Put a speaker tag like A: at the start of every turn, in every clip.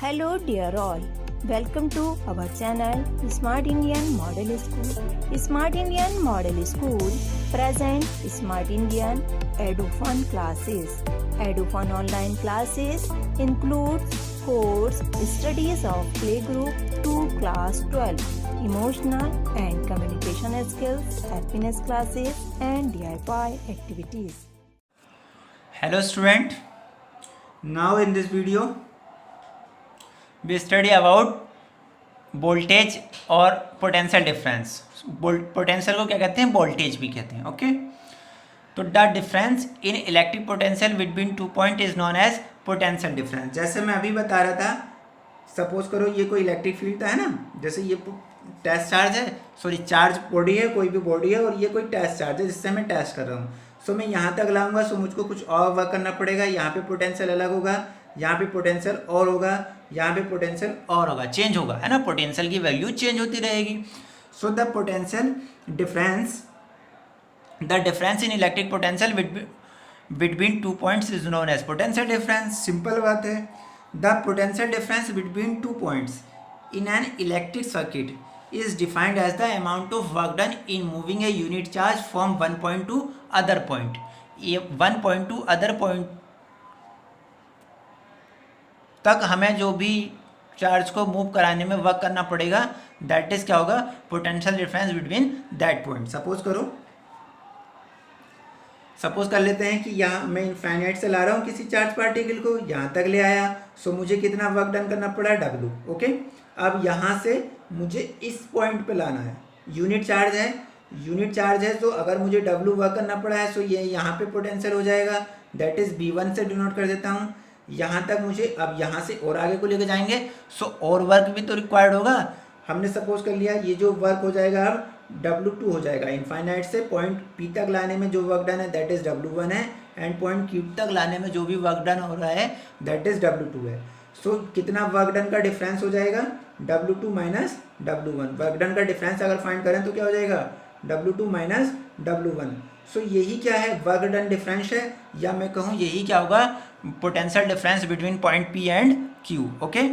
A: Hello dear all, welcome to our channel Smart Indian Model School. Smart Indian Model School present Smart Indian EduFun classes. EduFun online classes includes course studies of playgroup to class 12, emotional and communication skills, happiness classes and DIY activities.
B: Hello student, now in this video we study about voltage और potential difference. Potential को क्या कहते हैं, voltage भी कहते हैं. Okay, तो the difference in electric potential between two point is known as potential difference. जैसे मैं अभी बता रहा था, सपोज करो ये कोई इलेक्ट्रिक फील्ड है ना, जैसे ये टेस्ट चार्ज है, सॉरी चार्ज बॉडी है, कोई भी बॉडी है, और ये कोई टेस्ट चार्ज है जिससे मैं टेस्ट कर रहा हूँ. सो मैं यहाँ तक लाऊंगा, सो मुझको कुछ और वर्क करना पड़ेगा. यहाँ पे पोटेंशियल अलग होगा, यहाँ पे पोटेंशियल और होगा, यहाँ पे पोटेंशियल और होगा, चेंज होगा, है ना. पोटेंशियल की वैल्यू चेंज होती रहेगी. So the potential difference, the difference in electric potential between two points is known as potential difference. Simple बात है. The potential difference between two points in an electric circuit is defined as the amount of work done in moving a unit charge from one point to other point. ये one point to other point तक हमें जो भी charge को move कराने में work करना पड़ेगा, दैट इज क्या होगा, potential difference between that point. Suppose कर लेते हैं कि यहाँ मैं इनफाइनाइट से ला रहा हूँ किसी चार्ज पार्टिकल को, यहाँ तक ले आया. सो मुझे कितना वर्क डन करना पड़ा, W. ओके, अब यहाँ से मुझे इस पॉइंट पे लाना है. यूनिट चार्ज है, तो अगर मुझे W वर्क करना पड़ा है, सो ये यहाँ पे पोटेंशियल हो जाएगा, दैट इज B1 से डिनोट कर देता हूँ. यहाँ तक मुझे, अब यहाँ से और आगे को लेके जाएंगे, सो और वर्क भी तो रिक्वायर्ड होगा. हमने सपोज कर लिया ये जो वर्क हो जाएगा अब W2 हो जाएगा. इनफाइनाइट से पॉइंट P तक लाने में जो वर्क डन है दैट इज W1 है, एंड पॉइंट Q तक लाने में जो भी वर्क डन हो रहा है दैट इज W2 है. सो कितना वर्क डन का डिफरेंस हो जाएगा, W2 minus W1. Work done का डिफरेंस अगर फाइंड करें तो क्या हो जाएगा, W2 माइनस W1. सो यही क्या है, वर्क डन डिफरेंस है, या मैं कहूँ यही क्या होगा, potential difference between point P and Q. Okay,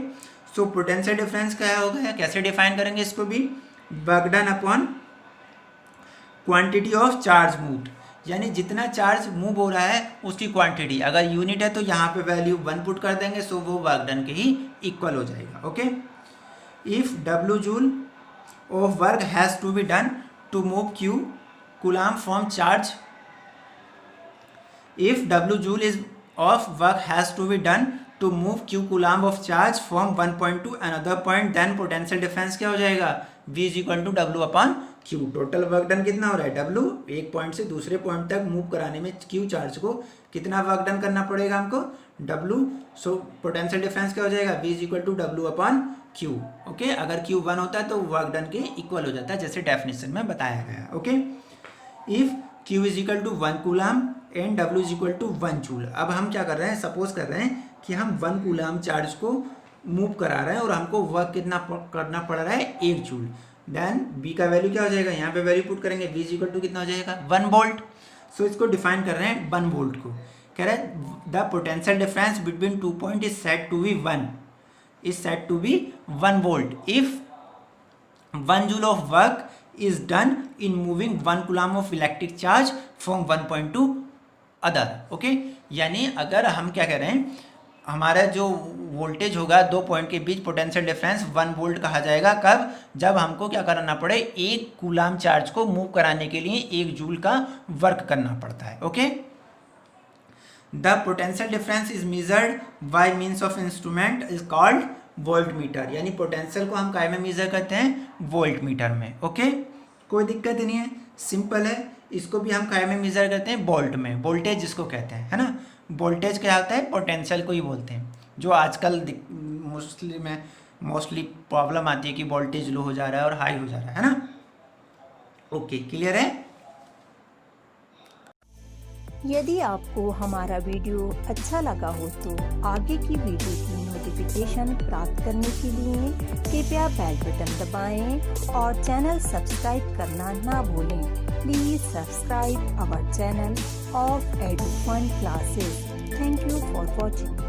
B: so potential difference क्या होगा, कैसे डिफाइन करेंगे इसको भी, work done upon quantity of charge moved, यानी जितना चार्ज मूव हो रहा है उसकी क्वांटिटी. अगर यूनिट है तो यहाँ पे वैल्यू 1 पुट कर देंगे, सो वो वर्क डन के ही इक्वल हो जाएगा. Okay, if W joule of work has to be done to move Q coulomb from charge, if W joule is of work has to be done to move Q coulomb of charge from one point to another point, then potential difference क्या हो जाएगा, V is equal to W upon Q. Total work done कितना हो रहा है, W. एक point से दूसरे पॉइंट तक मूव कराने में Q चार्ज को कितना वर्क डन करना पड़ेगा हमको, W. सो पोटेंशियल डिफरेंस क्या हो जाएगा, V is equal to W upon Q. Okay, अगर Q 1 होता है तो वर्क डन के इक्वल हो जाता है, जैसे डेफिनेशन में बताया गया. Okay, if Q is equal to 1 coulomb and W is equal to 1 joule. अब हम क्या कर रहे हैं, सपोज कर रहे हैं कि हम 1 कूलम चार्ज को मूव करा रहे हैं और हमको वर्क कितना करना पड़ रहा है, 1 जूल. देन B का वैल्यू क्या हो जाएगा, यहाँ पे वैल्यू पुट करेंगे, V इज इक्वल टू कितना हो जाएगा, 1 वोल्ट. सो इसको डिफाइन कर रहे हैं 1 वोल्ट को. कह रहे हैं the potential difference between two point is set to be 1 volt if 1 joule of work is done in moving 1 coulomb of electric charge from one point to other. Okay, यानी अगर हम क्या कह रहे हैं, हमारा जो वोल्टेज होगा दो पॉइंट के बीच, पोटेंशियल डिफरेंस 1 वोल्ट कहा जाएगा. कब, जब हमको क्या करना पड़े, 1 कूलम चार्ज को मूव कराने के लिए 1 जूल का वर्क करना पड़ता है. Okay, the potential difference is measured by means of instrument is called volt meter. यानी पोटेंशियल को हम काय में मेजर करते हैं, वोल्ट मीटर में. ओके, कोई दिक्कत नहीं है, सिंपल है. इसको भी हम काय में मेजर करते हैं, वोल्ट में. वोल्टेज जिसको कहते हैं, है ना. वोल्टेज क्या होता है, पोटेंशियल को ही बोलते हैं. जो आजकल मोस्टली प्रॉब्लम आती है कि वोल्टेज लो हो जा रहा है और हाई हो जा रहा है ना. ओके, क्लियर है.
A: यदि आपको हमारा वीडियो अच्छा लगा हो तो आगे की वीडियो की नोटिफिकेशन प्राप्त करने के लिए कृपया बेल बटन दबाएं और चैनल सब्सक्राइब करना ना भूलें. Please subscribe our channel of EduFun classes. Thank you for watching.